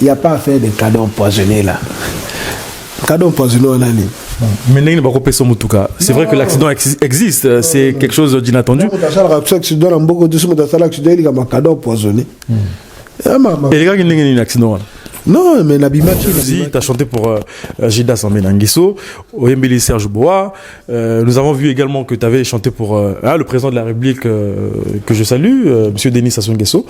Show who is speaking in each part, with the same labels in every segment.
Speaker 1: Il n'y a pas à faire des cadeaux empoisonnés là. Cadeaux empoisonnés, on a dit.
Speaker 2: C'est vrai que l'accident existe, c'est quelque chose d'inattendu. Et les gars qui ont un accident.
Speaker 1: Non, mais l'abimaki.
Speaker 2: Tu as chanté pour Gilda Sambé-Nanguesso, Oyembeli Serge Bois. Nous avons vu également que tu avais chanté pour le président de la République que je salue, M. Denis Sassou Nguesso.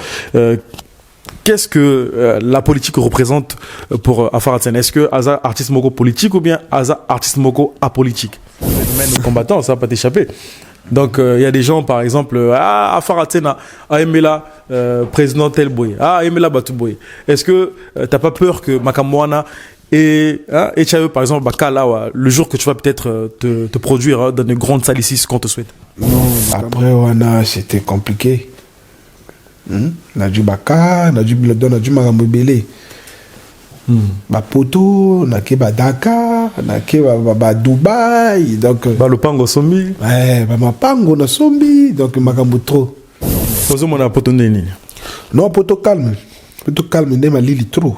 Speaker 2: Qu'est-ce que la politique représente pour Afar Hatsena? Est-ce que Aza artiste moko politique ou bien Aza artiste moko apolitique? Le domaine de combattant, ça va pas t'échapper. Donc il y a des gens par exemple, Afar Hatsena a aimé la président tel boy, aimé la Batou boy. Est-ce que t'as pas peur que Makamwana et Chayo par exemple, Bakala, le jour que tu vas peut-être te produire dans une grande salle ici, ce qu'on te souhaite?
Speaker 1: Non, après Wana c'était compliqué. Na du baka, na du bledon, na du maramobele. Ba poto, na ke ba Dakar, na ke ba Dubaï, donc
Speaker 2: ba lopango sombi.
Speaker 1: Ouais, ba mapango na sombi, donc makambo trop.
Speaker 2: Pozo mona poto nini?
Speaker 1: Non, poto calme. Poto calme, ne ma lili trop.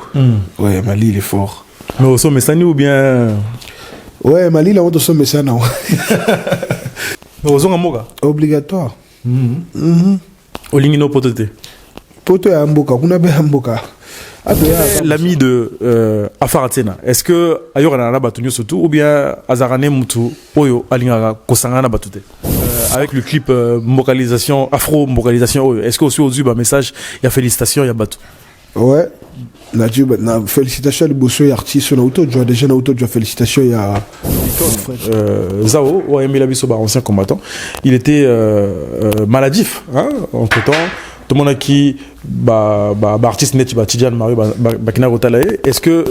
Speaker 1: Ouais, ma lili est fort.
Speaker 2: Mais au sommet sani ou bien
Speaker 1: ouais, ma lili on to sommet ça non.
Speaker 2: Mais au zonga moga
Speaker 1: obligatoire.
Speaker 2: Olingino potote.
Speaker 1: Poto ya mboka, kuna be mboka.
Speaker 2: L'ami de Afar Hatsena, est-ce que ailleurs na batunyo surtout ou bien azarane mutu oyo alinga kosangana batute? Avec le clip mbokalisation afro mbokalisation oyo, est-ce que aussi au ba message il y a félicitations, il y a batu? Ouais.
Speaker 1: Na félicitations les bosso artistes na auto déjà na auto félicitations il y a
Speaker 2: Zao ou Emile Abisoba, ancien combattant. Il était maladif entre temps. Tout le monde a qui artiste net Tidjan Mario Bakina Rotalae. Est-ce que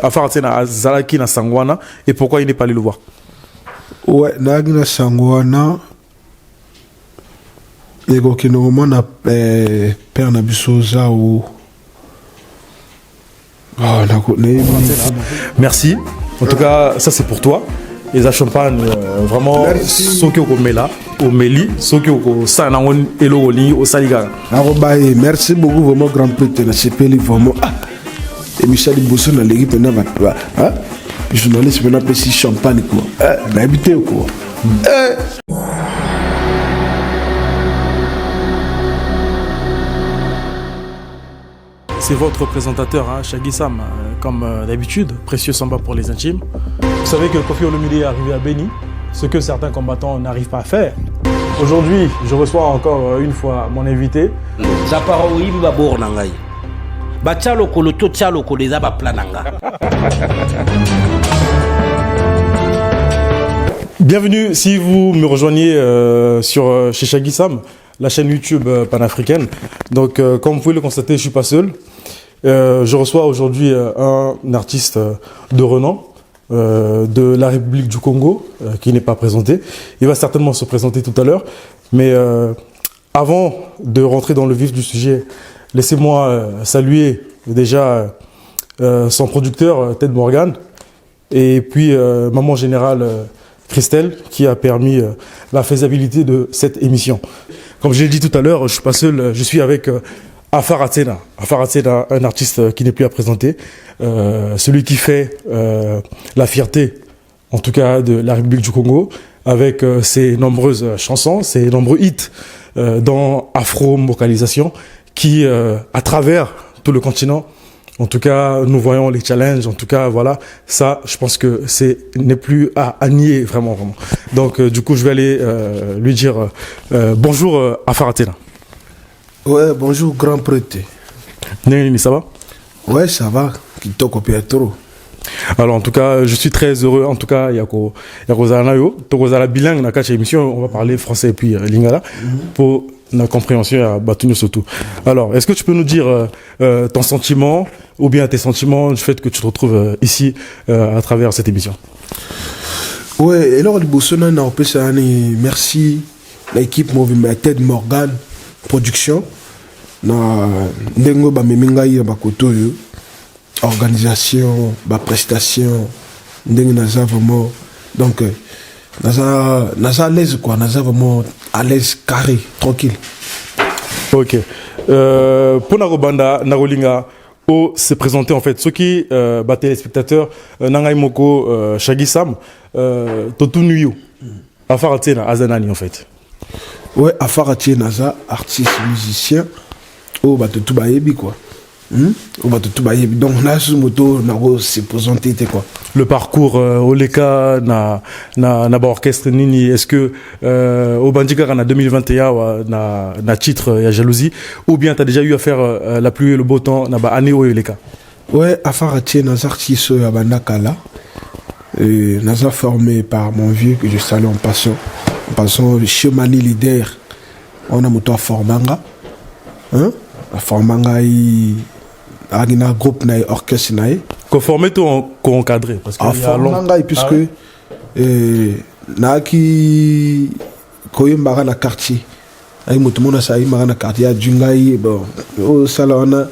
Speaker 2: Afar Hatsena a Zalaki na Sangwana et pourquoi il n'est pas allé le voir?
Speaker 1: Ouais, na Sangwana. Et donc normalement na père na biso Zao.
Speaker 2: Merci. En tout cas, ça c'est pour toi. Et ça champagne vraiment soki au mela au meli soki au sanangon elo oli au saliga.
Speaker 1: Merci beaucoup vraiment grand prêtre na CPL vraiment. Et Michel Bosso na l'équipe na ba journaliste na pesi champagne quoi. Na habité quoi.
Speaker 2: C'est votre présentateur, Shaggy Sam, comme d'habitude, précieux samba pour les intimes. Vous savez que Kofi Olomide est arrivé à Béni, ce que certains combattants n'arrivent pas à faire. Aujourd'hui, je reçois encore une fois mon invité. Bienvenue si vous me rejoignez chez Shaggy Sam, la chaîne YouTube panafricaine. Donc, comme vous pouvez le constater, je ne suis pas seul. Je reçois aujourd'hui un artiste de renom de la République du Congo qui n'est pas présenté. Il va certainement se présenter tout à l'heure. Mais avant de rentrer dans le vif du sujet, laissez-moi saluer déjà son producteur Ted Morgan et puis maman générale Christelle qui a permis la faisabilité de cette émission. Comme je l'ai dit tout à l'heure, je ne suis pas seul, je suis avec Afar Hatsena. Afar Hatsena, un artiste qui n'est plus à présenter, celui qui fait la fierté, en tout cas de la République du Congo, avec ses nombreuses chansons, ses nombreux hits dans afro-vocalisation, qui, à travers tout le continent, en tout cas, nous voyons les challenges. En tout cas, voilà, ça, je pense que n'est plus à nier, vraiment, vraiment. Donc, du coup, je vais aller lui dire bonjour Afar Hatsena.
Speaker 1: Ouais, bonjour grand prêtre.
Speaker 2: Ça va?
Speaker 1: Ouais, ça va. Kitoko Pietro.
Speaker 2: Alors, en tout cas, je suis très heureux. En tout cas, Yako Zanayo, Tokozala bilingue dans cette émission. On va parler français et puis lingala pour la compréhension à Batunyo surtout. Alors, est-ce que tu peux nous dire ton sentiment ou bien tes sentiments du fait que tu te retrouves ici à travers cette émission?
Speaker 1: Ouais, et alors, merci l'équipe Ted Morgan Production. Organisation, prestation, vraiment. Donc, naza à l'aise quoi, naza vraiment à l'aise, carré, tranquille.
Speaker 2: Ok. Pour Narobanda, Narolinga, s'est présenté en fait. Ceux qui téléspectateurs, Nangai Moko, Shaggy Sam, Totu Nuyo, Afara Tsena, Azanani en fait.
Speaker 1: Ouais, Afara Tsena, artiste, musicien, oh, bah, tout bayebi quoi. On va tout bayebi. Donc, là, ce moto, c'est présenté, quoi.
Speaker 2: Le parcours, Oleka, na orchestre Nini, est-ce que, au Bandika, en 2021, na titre, il y a jalousie, ou bien tu as déjà eu à faire la pluie et le beau temps, na année Oleka?
Speaker 1: Ouais, Afara Tsena, artiste, à Bandakala. Naza formé par mon vieux que je salue en passant le Chemani leader on a moto à Formanga à Formanga il a un groupe na orchestre na
Speaker 2: conformé tout encadré parce que
Speaker 1: à Formanga puisque na qui koyembara na quartier ay moto mona sa imara na quartier à Djungai bon au salon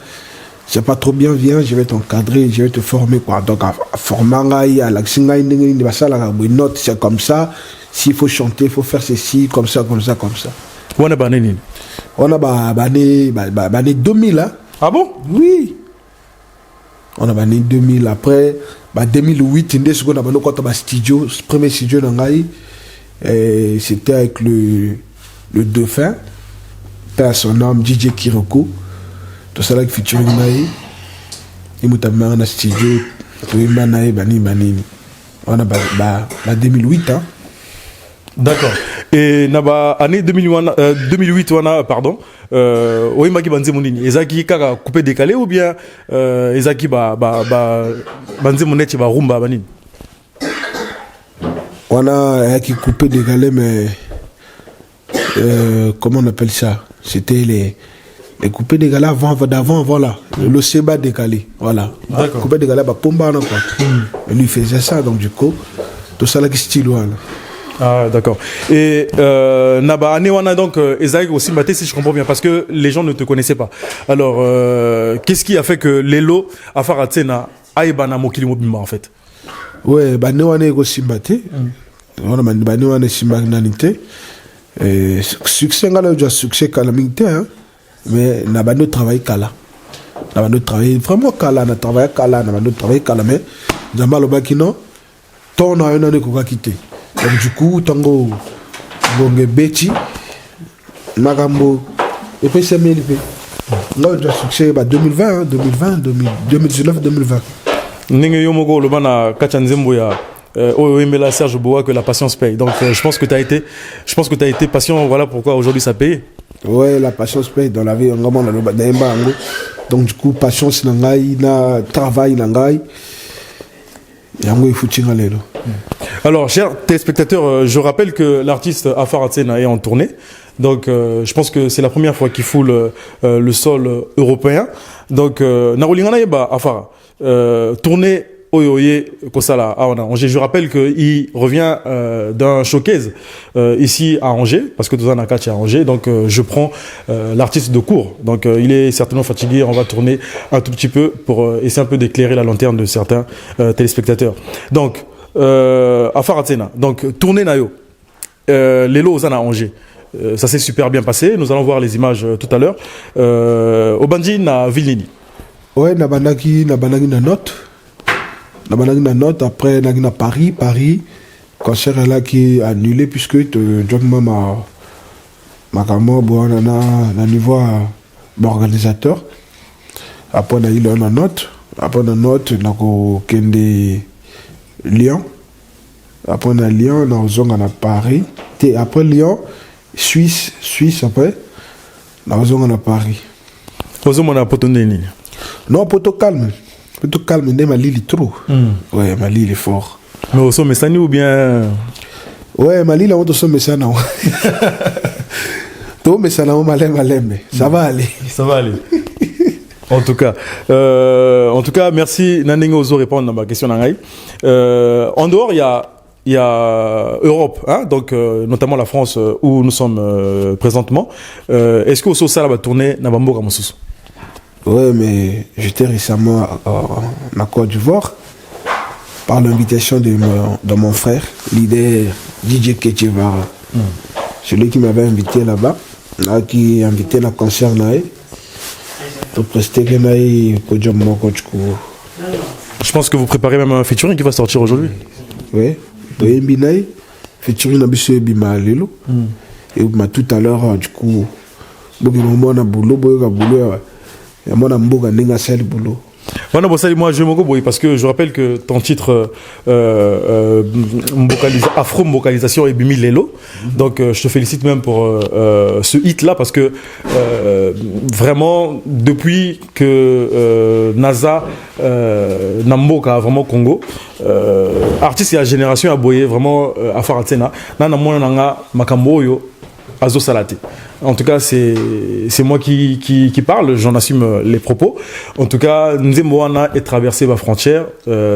Speaker 1: c'est pas trop bien, viens, je vais t'encadrer, je vais te former quoi. Donc à Formanga, à l'Axinga, note, c'est comme ça. S'il faut chanter, il faut faire ceci, comme ça, comme ça, comme ça.
Speaker 2: On a bané.
Speaker 1: On a bané 2000 hein.
Speaker 2: Ah bon?
Speaker 1: Oui. On a bané 2000 après, 2008, on a bané quand on a studio, premier studio d'Angaï, c'était avec le dauphin, père son âme, DJ Kiroko. Tout ça là qui featuring naï il m'a mis en studio tout il m'a naï bani on a 2008 hein.
Speaker 2: D'accord. Et naba année 2008 on a pardon oima ki banze monini ezaki kaka coupé décalé ou bien ezaki banze moneti ba rumba banini
Speaker 1: on a qui coupé décalé mais comment on appelle ça, c'était les coupés décalés d'avant, voilà. Le Seba décalé, voilà. Coupé décalé, pomba, quoi. Et lui faisait ça, donc du coup, tout ça là qui style, voilà.
Speaker 2: Ah, d'accord. Et Naba, Anewana, donc, Ezaïk aussi, si je comprends bien, parce que les gens ne te connaissaient pas. Alors, qu'est-ce qui a fait que Lelo, Afaratsena, Aïbana Mokili Mobima, en fait?
Speaker 1: Ouais, Banewana aussi, on a Banewana Simbagnanité. Succès, on a déjà succès calamité, hein. Mais n'a pas de travail kala, n'a pas de travail vraiment kala, n'a travail kala, n'a pas de travail kala, mais j'aime le bakino, ton a un année qu'on va quitter. Donc du coup, tango, bonge beti, magambo, et puis c'est mieux fait. Là, j'ai succès 2020, 2019, 2020.
Speaker 2: N'engue yomogo le bana kachanzemboya. Là, Serge Boa, que la patience paye. Donc je pense que tu as été patient, voilà pourquoi aujourd'hui ça paye.
Speaker 1: Ouais, la patience paye dans la vie. Donc du coup, patience nangai, na travail nangai.
Speaker 2: Alors, chers téléspectateurs, je rappelle que l'artiste Afara Tsena est en tournée. Donc, je pense que c'est la première fois qu'il foule le sol européen. Donc, Narolingana Yeba Afara, tournée Oyoye Kosala à Angers. Je rappelle qu'il revient d'un showcase ici à Angers, parce que Tozana Katch est à Angers. Donc je prends l'artiste de court. Donc il est certainement fatigué. On va tourner un tout petit peu pour essayer un peu d'éclairer la lanterne de certains téléspectateurs. Donc Afara Tsena. Donc tournée Nayo. Lelo Ozana à Angers. Ça s'est super bien passé. Nous allons voir les images tout à l'heure. Obandi na Vilnini.
Speaker 1: Ouais, na banaki na note. Na note après na Paris concert là qui est annulé puisque ma na niveau organisateur après on a eu la note na ko kende Lyon après on a Lyon na ozonga na Paris et après Lyon Suisse après na ozonga na Paris
Speaker 2: ozomona poto nini
Speaker 1: non poto calme mais Mali il est trop. Ouais, Mali il est fort.
Speaker 2: Mais au sommet Sani ou bien.
Speaker 1: Ouais, Mali là on te sommet ça non. Toi mais ça non malem. Ça va aller.
Speaker 2: Ça va aller. En tout cas, merci Nanengo Ozo répondre à ma question Nangai. En dehors il y a Europe, hein, donc notamment la France où nous sommes présentement. Est-ce que au Sosa va tourner Nabambo Kamosusu?
Speaker 1: Oui, mais j'étais récemment en Côte d'Ivoire par l'invitation de mon frère, leader DJ Ketchevara. Celui qui m'avait invité là-bas, qui a invité la concert. to prester que naï podium moko du coup.
Speaker 2: Je pense que vous préparez même un featuring qui va sortir aujourd'hui.
Speaker 1: Oui, oui, binaï featuring na biso bima lelo. Et tout à l'heure du coup bogi mo na boulot boga boulot ya mona mboga ninga sel boulot.
Speaker 2: Voilà, bon, ça, moi je me boy parce que je rappelle que ton titre Afro-Mbokalisation est Bimi Lelo. Donc je te félicite même pour ce hit là parce que vraiment depuis que NASA Namboka vraiment Congo artiste et la génération a boyé vraiment à Faratena Nana Mona Makamboyo Azo Salate. En tout cas, c'est moi qui parle, j'en assume les propos. En tout cas, Nzemboana est traversé ma frontière.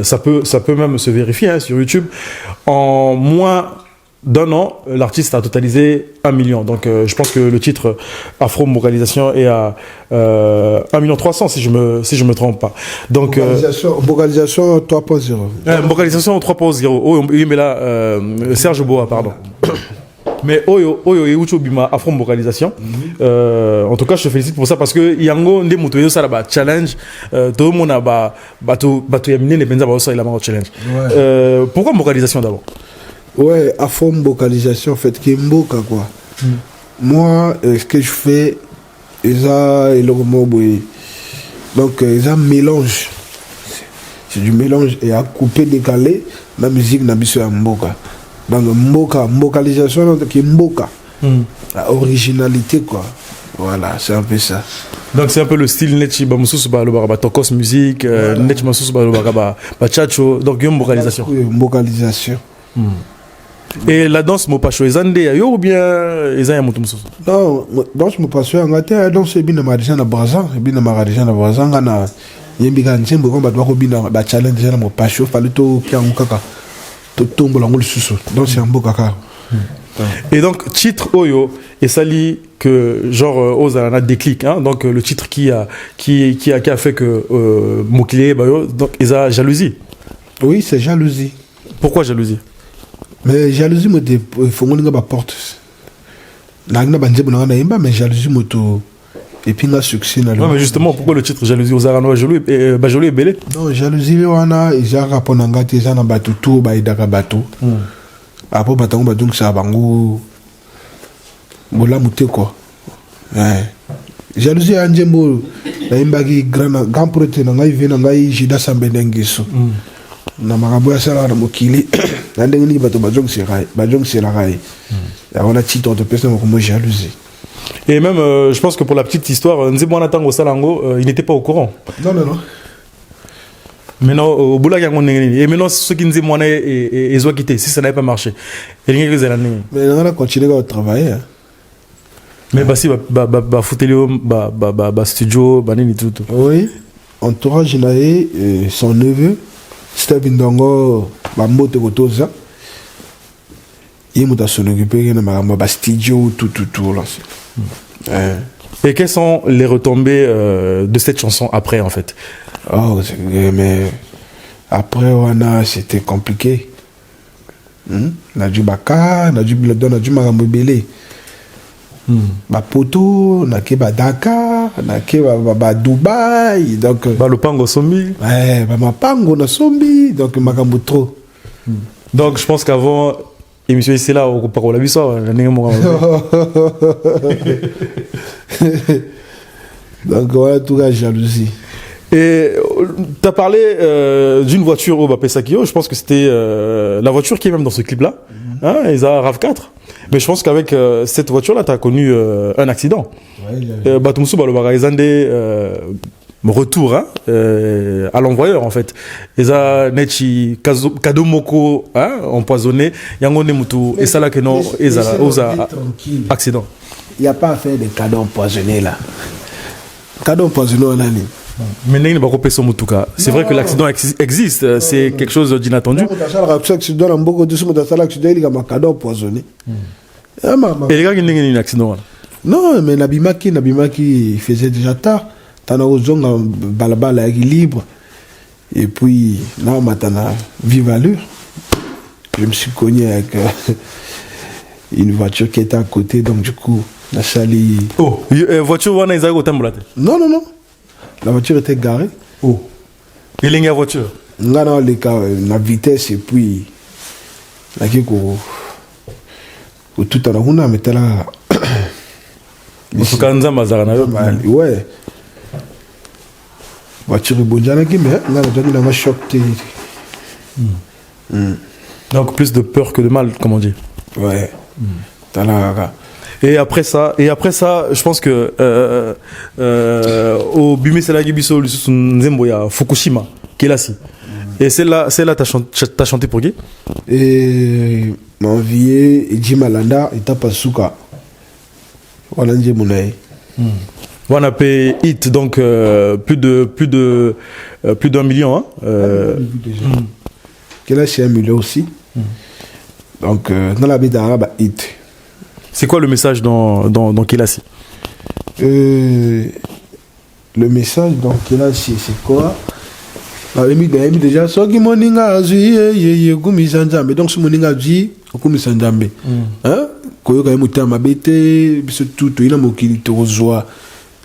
Speaker 2: Ça peut même se vérifier hein, sur YouTube. En moins d'un an, l'artiste a totalisé 1 million. Donc, je pense que le titre Afro-Mbokalisation est à 1,3 million si je me trompe pas. Donc,
Speaker 1: Mbokalisation 3.0.
Speaker 2: Mbokalisation 3.0. Oh, mais là, Serge Boa, pardon. Mais Oyo Eucho Bima Afro-Mbokalisation. En tout cas, je te félicite pour ça parce que Yango Nde Mutoyo ça là challenge. Tout le monde a bateau yamine ne penza ba ça il a challenge. Pourquoi Mbokalisation d'abord?
Speaker 1: Ouais, Afro-Mbokalisation en fait qui est mboka quoi. Moi, ce que je fais, ça et le mot donc ça mélange. C'est du mélange et à couper décalé la musique n'a biso ya mboka. Donc mbokalisation qui est mboka, la originalité quoi. Voilà, c'est un peu ça.
Speaker 2: Donc c'est un peu le style Netchi Bamoussous Balobara Tokos musique, Netchi Bamoussous Balobara Bachacho, donc une mbokalisation.
Speaker 1: Mbokalisation.
Speaker 2: Et la danse Mopacho, Ezande Ayo ou bien Ezaya Motumoussous?
Speaker 1: Non, danse Mopacho, Angate, danse bien Maradjan à Brazan, bien Maradjan à Brazan, Gana, Yembiga Nzembo, on va challenge à Mopacho, fallait tout Kiangukaka. Donc c'est un beau caca.
Speaker 2: Et donc titre Oyo et Sali que genre Ozalana déclic hein? Donc le titre qui a fait que Mokile Bayo donc ils a jalousie.
Speaker 1: Oui, c'est jalousie.
Speaker 2: Pourquoi jalousie?
Speaker 1: Mais jalousie me dit faut qu'on ait porte. Nagna banje bona na imba mais jalousie moto et puis la succès na.
Speaker 2: Non mais justement pourquoi le titre jalousie Ozalana jaloux et Bajolou est belé?
Speaker 1: Non, jalousie wana ils a raponanga teza na batutu ba idaka batu. Après batango badung sa bango bola muté quoi. Jalousie anjembo na imbagi grand prêtre na ngai vena ngai jida sambenengiso. Na makambo ya sala na mokili na ndenge ni bato bajong sera rai. Ya wana titre de personne comme jalousie.
Speaker 2: Et même, je pense que pour la petite histoire, Nzemboana Tango Salango, il n'était pas au courant.
Speaker 1: Non.
Speaker 2: Maintenant, au boulot, et maintenant, ceux qui Nzemboana et Zoa quitté, si ça n'avait pas marché. Mais
Speaker 1: on a continué à travailler.
Speaker 2: Mais si, Foutelio, studio, banini tout.
Speaker 1: Oui, entourage, son neveu, Steve Ndongo, Mote Gotoza. Il m'a s'en occupé de studio, tout là.
Speaker 2: Et quelles sont les retombées de cette chanson après en fait?
Speaker 1: Oh, mais après c'était compliqué. Na du baka, na du biladon, na du marambobélé. Ba poto, na ke ba Dakar, na ke ba Dubaï, donc.
Speaker 2: Ba le pango sombi.
Speaker 1: Ouais, ba ma pango na sombi, donc makambo trop.
Speaker 2: Donc je pense qu'avant. Et monsieur c'est là au parole la so
Speaker 1: donc voilà tout la jalousie.
Speaker 2: Et tu as parlé d'une voiture au Bapesakio, je pense que c'était la voiture qui est même dans ce clip là, hein, ils ont RAV4. Mais je pense qu'avec cette voiture là tu as connu un accident. Batumsu Balobara Ezande retour hein, à l'envoyeur en fait. Eza nechi kadomoko hein, empoisonné yango nemutu et ça là que non eza oza accident.
Speaker 1: Il y a pas à faire de cadeaux empoisonnés là. Cadeaux empoisonnés on a ni.
Speaker 2: Mais n'est pas coupé son mutuka. C'est vrai que l'accident existe, c'est quelque chose d'inattendu. Et les gars qui n'ont un accident.
Speaker 1: Non, mais Nabimaki faisait déjà tard. Tana ozonga balabala libre et puis là maintenant vive allure je me suis cogné avec une voiture qui était à côté donc du coup la sali
Speaker 2: voiture wana ezako tambolate
Speaker 1: non La voiture était garée.
Speaker 2: Oh. Il y a voiture.
Speaker 1: Là, dans les cas, la vitesse et puis. Là, qui tout à la roue, mais là. Ouais. Voiture bonne, mais là, on a choc.
Speaker 2: Donc plus de peur que de mal, comme on dit.
Speaker 1: Ouais.
Speaker 2: Et après ça, je pense que au Bimi Selagibiso, il y a Fukushima, qui est là. Et celle-là, t'as chanté pour qui?
Speaker 1: Et mon vieux Jim Alanda, il t'a pas souka. Voilà, j'ai mon œil.
Speaker 2: On a payé hit, donc plus d'1 million. Hein,
Speaker 1: Quel est 1 million aussi. Donc, dans la baie d'Arabe, hit.
Speaker 2: C'est quoi le message dans Kelasi?
Speaker 1: Le message dans Kelasi, c'est quoi? Déjà, ce qui m'a dit, donc ce moninga dit, comme Sanjambe. Hein? Koyo ka muta mabete, biso tout il a mokili tozoa.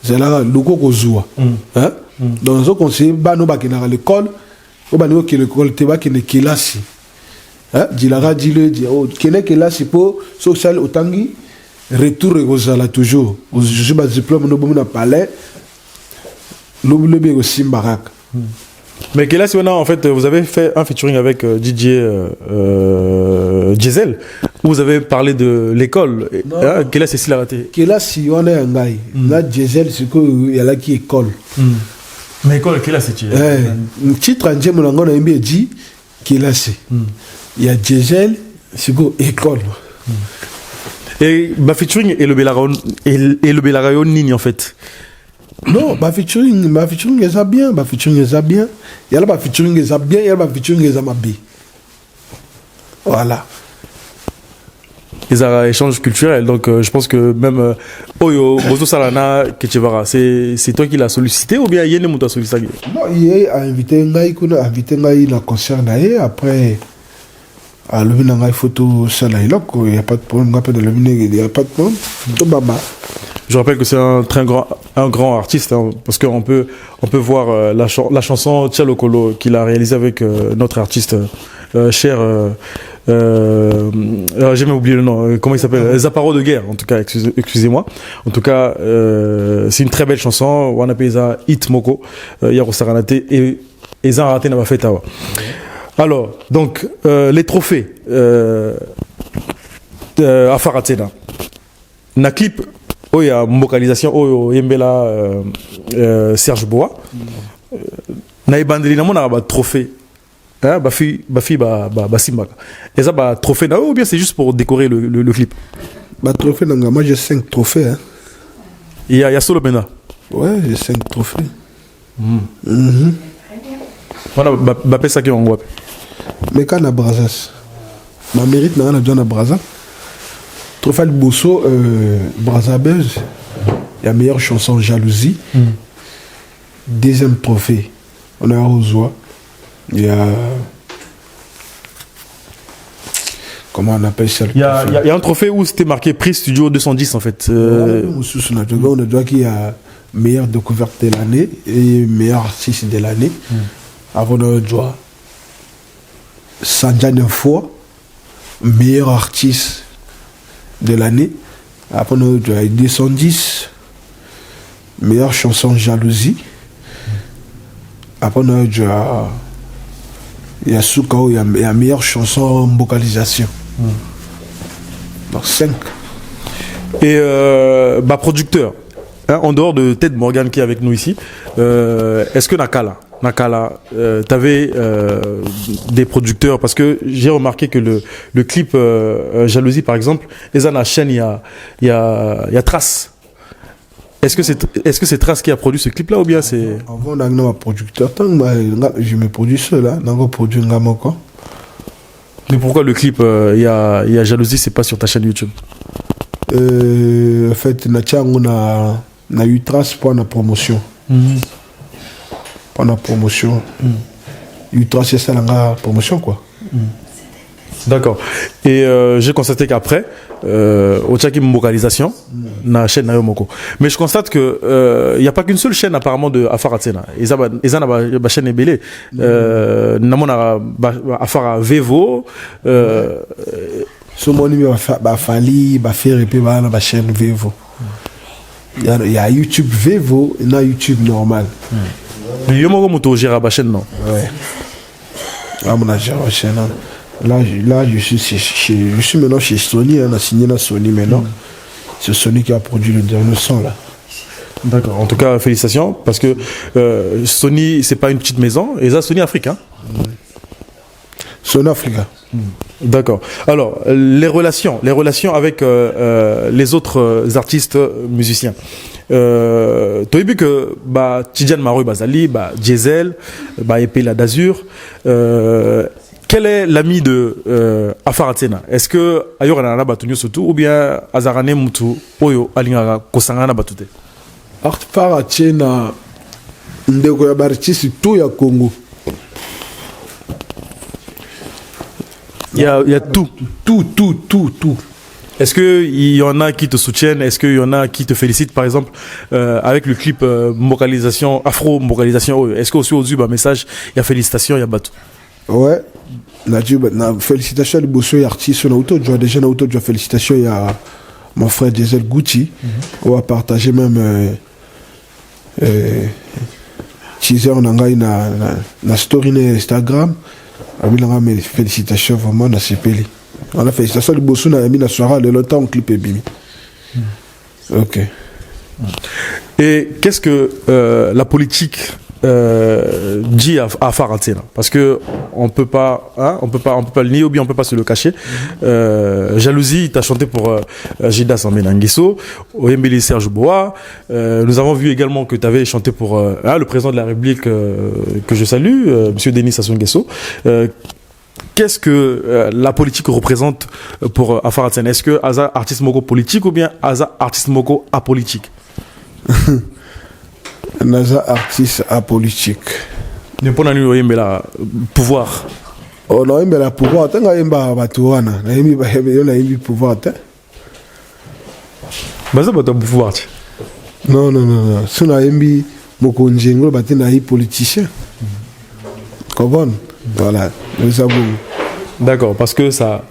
Speaker 1: Zela loko kozoa. Hein? Dans ce conseil, bano ba kena à l'école, au bano ki l'école te ba kena kelasi. Hein? Dilara dile di oh kena kelasi po social otangi retour kozala toujours. Je ba diplôme no bomu na palais. Lobi aussi Mbarak.
Speaker 2: Mais Kelasi, en fait, vous avez fait un featuring avec DJ Diesel, où vous avez parlé de l'école. Kelasi, c'est la raté.
Speaker 1: Kelasi, on est un gars. Là, Diesel, c'est qu'il y a là qui école.
Speaker 2: Mais école, Kelasi, tu es.
Speaker 1: Un titre en Djem, on a dit Kelasi. Il y a Diesel, c'est qu'il école.
Speaker 2: Et ma featuring et le Belarayon Nini, en fait.
Speaker 1: Non, ma featuring est bien, Il y a la featuring est bien, il y a la featuring est bien. Voilà.
Speaker 2: Ils ont un échange culturel, donc je pense que même Oyo, Bozo Salana, Ketchevara, c'est toi qui l'as sollicité ou bien Yéné Mouta sollicité?
Speaker 1: Non, il a invité Ngaï la concert après. À l'Ominanga photo ça là, il n'y a pas de problème, il n'y a pas de problème.
Speaker 2: Je rappelle que c'est un grand artiste, hein, parce qu'on peut voir la chanson Tchalokolo qu'il a réalisée avec notre artiste cher, j'ai même oublié le nom, comment il s'appelle, Zaparo de guerre, en tout cas, excusez-moi. En tout cas, c'est une très belle chanson, on appelle ça Hit Moko, Yaro Saranate, et Zan Raté n'a pas fait tawa. Alors, donc, les trophées à Faratsena. Na clip, il y a une localisation, il y a Serge Bois. Na ibandeli na mona ba trophée. Hein, bafi simbaka. Et ça ba trophée na ou bien c'est juste pour décorer le clip?
Speaker 1: Ba trophée nanga, moi j'ai 5 trophées hein.
Speaker 2: Il y a solo pena.
Speaker 1: Ouais, j'ai 5 trophées.
Speaker 2: Voilà, ba pesa ki on
Speaker 1: mais quand na Brazas, ma mérite na besoin na Brazza. Trophée de Bosso, Brazzabuzz, il y a meilleure chanson Jalousie. Deuxième trophée, on a Rosoa. Il y a. Comment on appelle ça?
Speaker 2: Il y a un trophée où c'était marqué Prix Studio 210 en fait.
Speaker 1: On a dit qu'il y a meilleure découverte de l'année et meilleur artiste de l'année. Avant de jouer. Sanjane fois, meilleur artiste de l'année. Après, on a 210, meilleure chanson Jalousie. Après, on a il y a Soukao, il y a meilleure chanson vocalisation. Donc 5.
Speaker 2: Et producteur, hein, en dehors de Ted Morgan qui est avec nous ici, est-ce que Nakala, tu avais des producteurs, parce que j'ai remarqué que le clip Jalousie par exemple, et dans la chaîne il y a Trace. Est-ce que c'est Trace qui a produit ce clip là ou bien c'est
Speaker 1: avant on a un producteur, tant que je me produis seul là, on a produit un encore.
Speaker 2: Mais pourquoi le clip il y a Jalousie, c'est pas sur ta chaîne YouTube?
Speaker 1: En fait on a eu Trace pour la promotion. Pour la promotion. U3 c'est ça la promotion quoi.
Speaker 2: D'accord. Et j'ai constaté qu'après, au Tchaki Mbokalisation, na chaîne Nayomoko. Mais je constate que il n'y a pas qu'une seule chaîne apparemment de Afara Tsena. Ils ont une chaîne ébélée. Namona Afara Vevo.
Speaker 1: Ce monde va fali, va faire et puis va la chaîne Vevo. Il y a YouTube Vevo et na YouTube normal.
Speaker 2: Yomoko Moto gère la chaîne non.
Speaker 1: Ouais. Ah mon agent chaîne. Là, je suis maintenant chez Sony, on a signé la Sony maintenant. C'est Sony qui a produit le dernier son là.
Speaker 2: D'accord. En tout cas, félicitations parce que Sony, c'est pas une petite maison, et ça, Sony Afrique, hein.
Speaker 1: Sony Africa.
Speaker 2: D'accord. Alors, les relations avec les autres artistes musiciens. Tu as vu que Tidjane Maroy Bazali, Diesel, Epela d'Azur. Quel est l'ami de Afara Tsena? Est-ce que ailleurs na batunyo surtout ou bien Azarane Mutu Oyo Alingara Kosangana Batute?
Speaker 1: Afara Tsena ndeko ya artiste tout ya Congo.
Speaker 2: Il y a tout.
Speaker 1: Tout.
Speaker 2: Est-ce qu'il y en a qui te soutiennent? Est-ce qu'il y en a qui te félicitent, par exemple, avec le clip Mbokalisation, Afro-Mbokalisation? Est-ce qu'aussi au Zuba message, il y a félicitations, il y a bateau?
Speaker 1: Ouais. Félicitations à les artistes. Déjà, félicitations, il y a mon frère Diesel Gucci. On va partager même teaser na story na Instagram. Félicitations vraiment na CPL. On a félicitations les bossons na mis na soirée le longtemps clip et bimi. OK.
Speaker 2: Et qu'est-ce que la politique dit à Afara Tsena? Parce que on peut pas le nier ou bien on peut pas se le cacher. Jalousie, tu as chanté pour Jida Sambenangiso, Oyembele Serge Boa. Nous avons vu également que tu avais chanté pour le président de la République que je salue, monsieur Denis Sassou Nguesso. Qu'est-ce que la politique représente pour Afara Tsena? Est-ce que Aza artiste moko politique ou bien Aza artiste moko apolitique?
Speaker 1: Naza artiste apolitique.
Speaker 2: Ne pas nous aimer la pouvoir.
Speaker 1: Oh non, mais la pouvoir, tant que yemba batuana, na yembi pouvoir ta.
Speaker 2: Baza batu pouvoir.
Speaker 1: Non. Si na yembi mokonje ngolo batena yi politicien. Comprendre? Voilà, nous savons.
Speaker 2: D'accord, parce que ça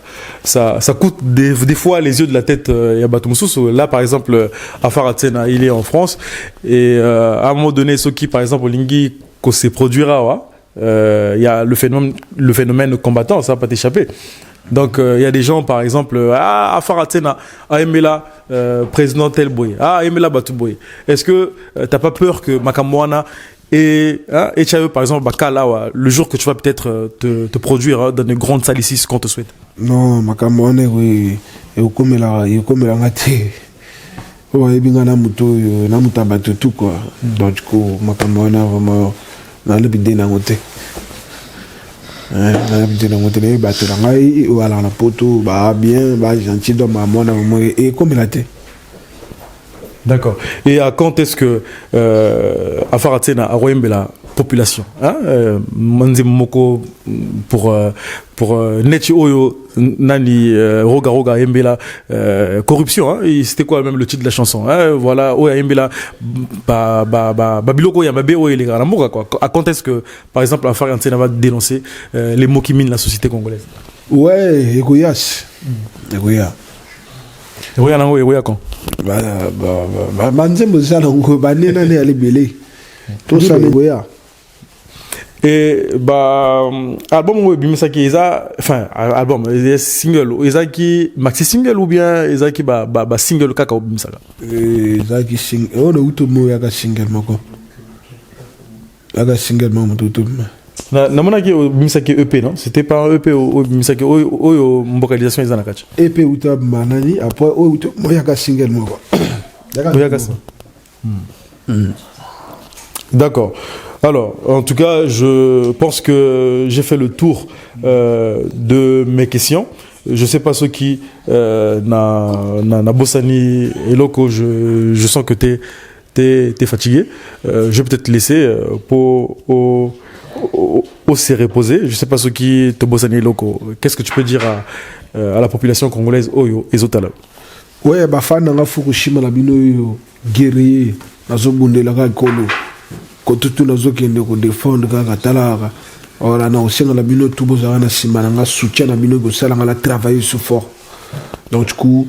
Speaker 2: coûte des fois les yeux de la tête. Là, par exemple, Afara Tsena, il est en France. Et à un moment donné, ceux qui, par exemple, au Lingui, qu'on se produira, il y a le phénomène combattant, ça va pas t'échapper. Donc, il y a des gens, par exemple, Afara Tsena, Emela, président tel boy, Emela Batu boy. Est-ce que t'as pas peur que Makamwana et par exemple, le jour que tu vas peut-être te produire dans une grande salle ici, ce qu'on te souhaite?
Speaker 1: Non, Makamwane, oui. Et au comme la ngate. Ouais, bien na muta batu tout quoi. Donc du coup, Makamwane vraiment na le bidé na ngote. Na le bidé na ngote les batu na ngai ou ala na poto bien gentil dans ma mona et comme la té.
Speaker 2: D'accord. Et à quand est-ce que Afara Tsena a royaume la population, Manzi Moko pour Neti Oyo Nani Roga Yembela corruption, c'était quoi même le titre de la chanson, voilà, Oya Yembela Babiloko Yamabe Oya les Garamoga quoi. À quand est-ce que par exemple Afara Tsena va dénoncer les mots qui minent la société congolaise?
Speaker 1: Ouais, Egoyas. Egoya.
Speaker 2: Egoya nango Egoya quand?
Speaker 1: Manzembo ça nango banena ne ali belé. Tout ça Egoya.
Speaker 2: Et album où bimisa ki eza album single eza ki maxi single ou bien eza ki single kaka ou bimisa ka
Speaker 1: eza ki single on a uto mo ya ka single moko ya single mo to
Speaker 2: na mona ki bimisa ki EP non, c'était pas un EP au bimisa ki o mbokalisation eza na kacha
Speaker 1: EP uta manani après o uto mo ya ka single moko
Speaker 2: ya ka D'accord. Alors, en tout cas, je pense que j'ai fait le tour de mes questions. Je sais pas ceux qui na bossani et loco, je sens que t'es fatigué. Je vais peut-être te laisser pour s'est reposé. Je sais pas ce qui te bosse locaux. Qu'est-ce que tu peux dire à la population congolaise Oyo et Zotala?
Speaker 1: Ouais, bah fan na Fukushima na bino yo guerrier nazo bundela ka kolo. Ko tutu nazo kende ko défendre ka talaka. Ora na osenga la bino tubo za na simana nga soutien na bino ko sala nga travailler sur fort. Donc du coup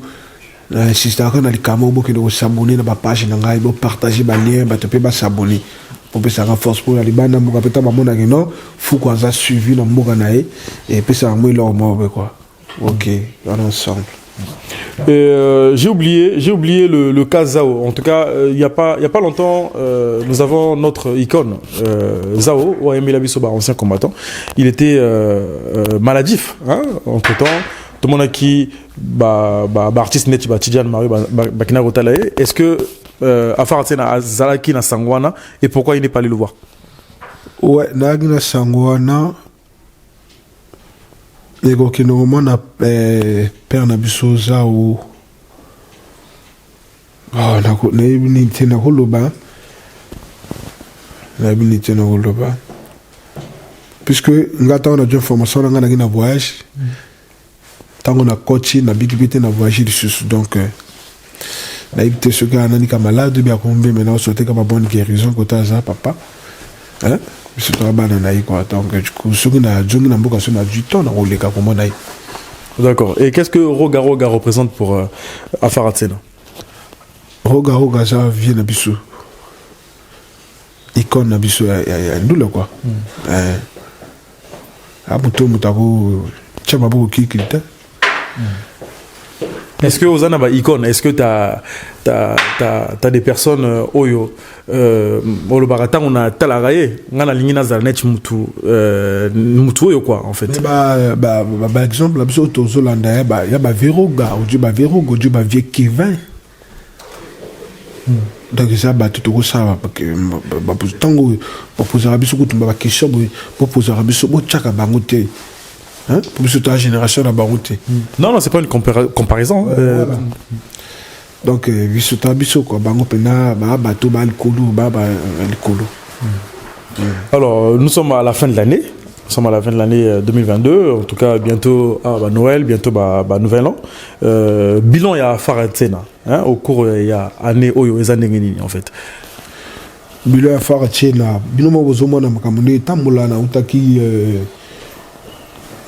Speaker 1: insiste à na likamo bo kende ko s'abonner na ba page na nga bo partager ba lien ba te pe ba s'abonner. Pour que ça renforce pour la libana mo ka peta ba mona non faut qu'on a suivi na mboka na et puis ça moi là mo quoi. OK, on ensemble.
Speaker 2: J'ai oublié le cas Zao. En tout cas, il y a pas longtemps, nous avons notre icône Zao, Wayemi Labisoba, ancien combattant. Il était maladif, hein, entre temps. Tout le monde a qui, artiste net, Tidiane Marie, Bakina Rotalae. Est-ce que Afaratsena Zalaki na Sangwana et pourquoi il n'est pas allé le voir?
Speaker 1: Ouais, Nagina Sangwana. Et donc, normalement, on a père Nabiso Zao. Ah, on a habilité na Holoba. L'habilité na Holoba. Puisque, on a déjà une formation, on a un voyage. Tant qu'on a coaché, on a bien na voyage dessus. Donc, on a évité ce gars, on a malade, bien combien maintenant, on souhaite comme une bonne guérison, côté ça, papa. Hein? C'est très bien, donc du coup, ceux qui ont du temps, on les cas comme on a.
Speaker 2: D'accord. Et qu'est-ce que Roga Roga représente pour Afaratsena?
Speaker 1: Roga Roga, ça vient de Bissou. Icône de Bissou, il y a nous là quoi. Abuto Moutaro, Tchababo Kikilta.
Speaker 2: Est-ce que aux Anaba icône, est-ce que tu as des personnes Oyo au Barata on a Talaraye, on a Lingina Zalnet Mutu Oyo quoi en fait.
Speaker 1: Par exemple, la personne aux Hollandais, il y a Veroga, ou du Veroga, du vieux Kevin. Donc ça tout ça parce que tango pour poser Rabiso ko tumba question pour poser Rabiso bo tchaka bangote. Hein? Pour cette génération la baroute.
Speaker 2: Non, c'est pas une comparaison.
Speaker 1: Voilà. Donc, Biso, quoi, bango pena, bateau, alcoolo.
Speaker 2: Alors, nous sommes à la fin de l'année. Nous sommes à la fin de l'année 2022. En tout cas, bientôt Noël, bientôt Nouvel An. Bilan, il y a Faratsena. Hein? Au cours, il y a année Oyo, les années en fait.
Speaker 1: Bilan, il y a Faratsena. Bilan, moi, vous avez dit, Tamboula, na utaki.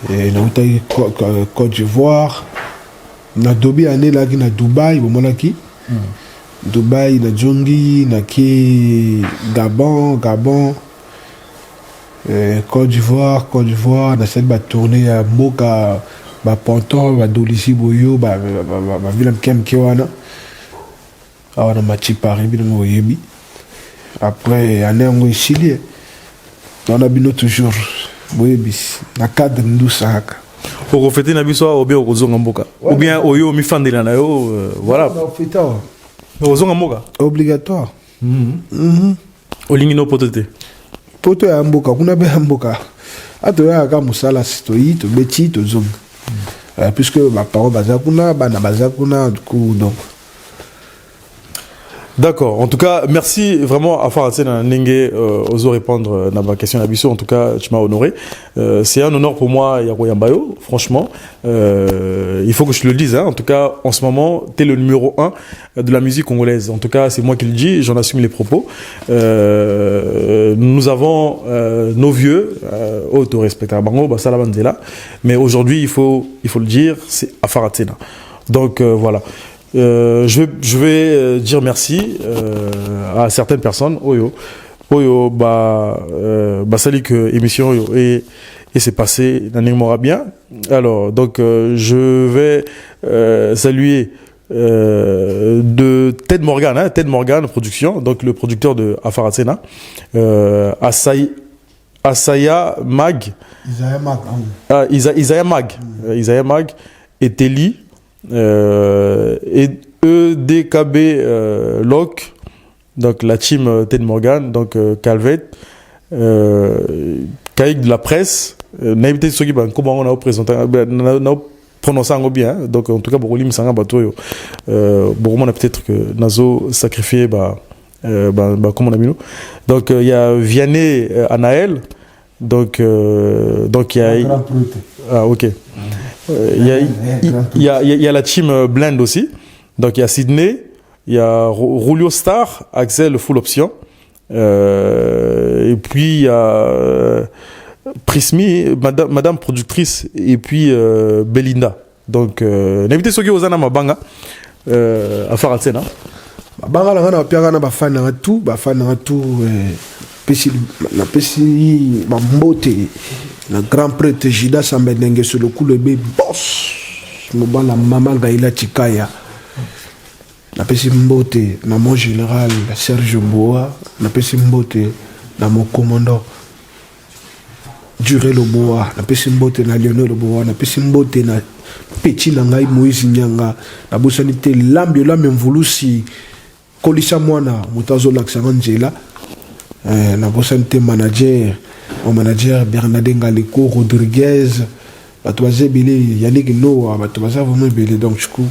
Speaker 1: Na Côte d'Ivoire na dobi année là na Dubaï bomonaki Dubaï na Jongi na ki Gabon Côte d'Ivoire na cette tournée à Moka Ponton Dolisi Boyo ville kem kewana awana machi Paris bino yebi après année en Chili on a bino toujours na cadre ndusaka
Speaker 2: pour refléter na biso ou bien ozonga mboka ou bien oyo mi fandela na yo voilà ozonga mboka
Speaker 1: obligatoire
Speaker 2: olingino potote
Speaker 1: poto ya mboka kuna be mboka ato ya ka musala sitoyi to beti to zonga puisque ba parents bazakuna bana bazakuna du coup donc.
Speaker 2: D'accord. En tout cas, merci vraiment à Faratsena Nenge oso répondre à ma question d'Abisso. En tout cas, tu m'as honoré. C'est un honneur pour moi, Yako Yambayo. Franchement, il faut que je le dise. Hein. En tout cas, en ce moment, tu es le numéro 1 de la musique congolaise. En tout cas, c'est moi qui le dis. J'en assume les propos. Nous avons nos vieux, auto-respectables, mais aujourd'hui, il faut le dire, c'est à Faratsena. Donc voilà. Je vais dire merci à certaines personnes. Oyo, sali que émission et c'est passé n'animera bien. Alors donc je vais saluer de Ted Morgan production, donc le producteur de Afaratsena, Asaya Mag, Isaiah Mag et Teli. Et EDKB Loc, donc la team Ted Morgan, donc Calvet, Kaïk de la presse, n'invité ceux qui comment on a présenté, prononcé en bien, donc en tout cas pour Olim Sanga Batoyo, on a peut-être que Nazo sacrifié, comme on a mis nous. Donc il y a Vianney Anaël, Donc il y a... Ah, ok. Il y a la team Blend aussi. Donc il y a Sydney, il y a Rulio Star, Axel Full Option. Et puis il y a Prismi, Madame Productrice, et puis Belinda. Donc, n'invitez ceux qui osent Mabanga à faire Atsena.
Speaker 1: Mabanga, on a bien fan na tout, na pesi mambote, na grand prêtre Jida Sambendenge sur le coup le bé boss, moba la maman Gaïla Chikaya. Na pesi mbote, na mon général Serge Boa, na pesi mbote, na mon commandant Duré Loboa, na pesi mbote na Lionel Loboa, na pesi mbote na Petit Nangai Moïse Nyanga, na bosanité l'ambio la même voulu si Kolisa Mwana, Moutazo Laxangela, na bosanité manager, mon manager Bernardin Galeko, Rodriguez, Batoise Billy, Yannick Noah, Batoise vraiment Billy, donc du coup,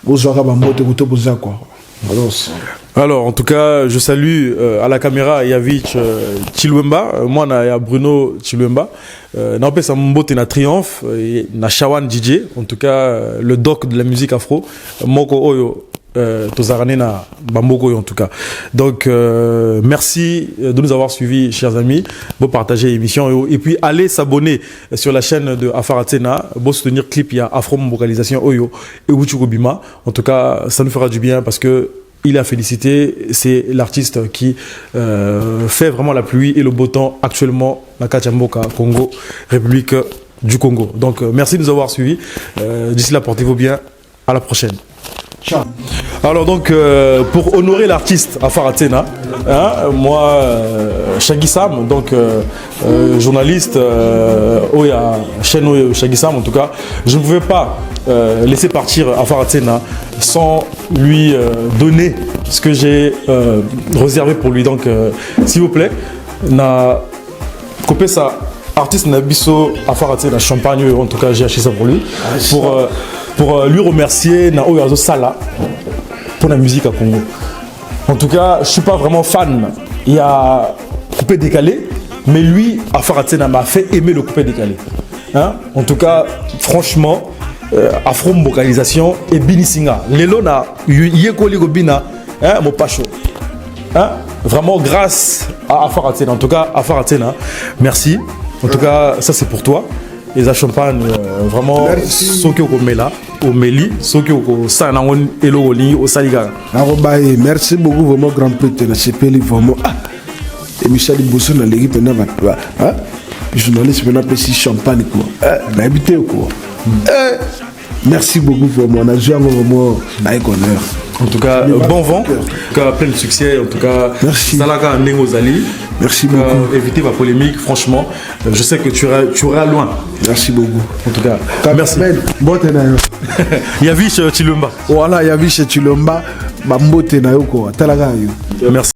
Speaker 1: Bozora Bambote Kutoboza quoi.
Speaker 2: Alors, en tout cas, je salue à la caméra Yavich Chilwemba, moi il y a Bruno Chilwemba, n'empêche ça mon na Triomphe, na Shawan DJ, en tout cas le doc de la musique afro, Moko Oyo, Tozarane na Bamboko en tout cas. Donc merci de nous avoir suivis, chers amis, pour partager l'émission et puis allez s'abonner sur la chaîne de Afar Atsena, pour soutenir clip il y a Afro Vocalisation Oyo et Wuchuko Bima. En tout cas, ça nous fera du bien parce que il a félicité, c'est l'artiste qui fait vraiment la pluie et le beau temps actuellement à Kachamboka, Congo, République du Congo. Donc merci de nous avoir suivis. D'ici là, portez-vous bien. À la prochaine.
Speaker 1: Ciao.
Speaker 2: Alors donc, pour honorer l'artiste Afar Atsena, moi, Shaggy Sam, donc journaliste, Oya, chaîne Shaggy Sam en tout cas, je ne pouvais pas laisser partir Afar Atsena sans lui donner ce que j'ai réservé pour lui. Donc, s'il vous plaît, na coupé ça, artiste Nabiso Afar Atsena Champagne, en tout cas j'ai acheté ça pour lui, pour lui remercier na Oyazo Sala pour la musique à Congo. En tout cas, je suis pas vraiment fan. Il y a coupé décalé, mais lui, Afar Atsena m'a fait aimer le coupé décalé. Hein? En tout cas, franchement, Afro Vocalisation et Binisinga. Lelo na Yekoli Gobina, hein, mon pacho. Hein? Vraiment grâce à Afar Atsena. En tout cas, Afar Atsena, merci. En tout cas, ça c'est pour toi. Et ça champagne, vraiment, ce qui est là, au Meli, ce qui est Sanangon et l'Oli, au Saliga.
Speaker 1: Merci beaucoup, vraiment, grand prêtre. C'est vraiment. Et Michel Bosson a l'équipe, journaliste, maintenant, petit champagne, quoi. D'habiter, quoi. Merci beaucoup, vraiment. On a joué vraiment avec honneur.
Speaker 2: En tout cas, bon vent, plein de succès. En tout cas,
Speaker 1: merci.
Speaker 2: Salaga Nengozali.
Speaker 1: Merci beaucoup.
Speaker 2: Éviter ma polémique, franchement. Je sais que tu iras loin.
Speaker 1: Merci beaucoup.
Speaker 2: En tout cas, merci.
Speaker 1: Bon,
Speaker 2: Yavish Chilumba.
Speaker 1: Voilà, Yavish Chilumba. Merci.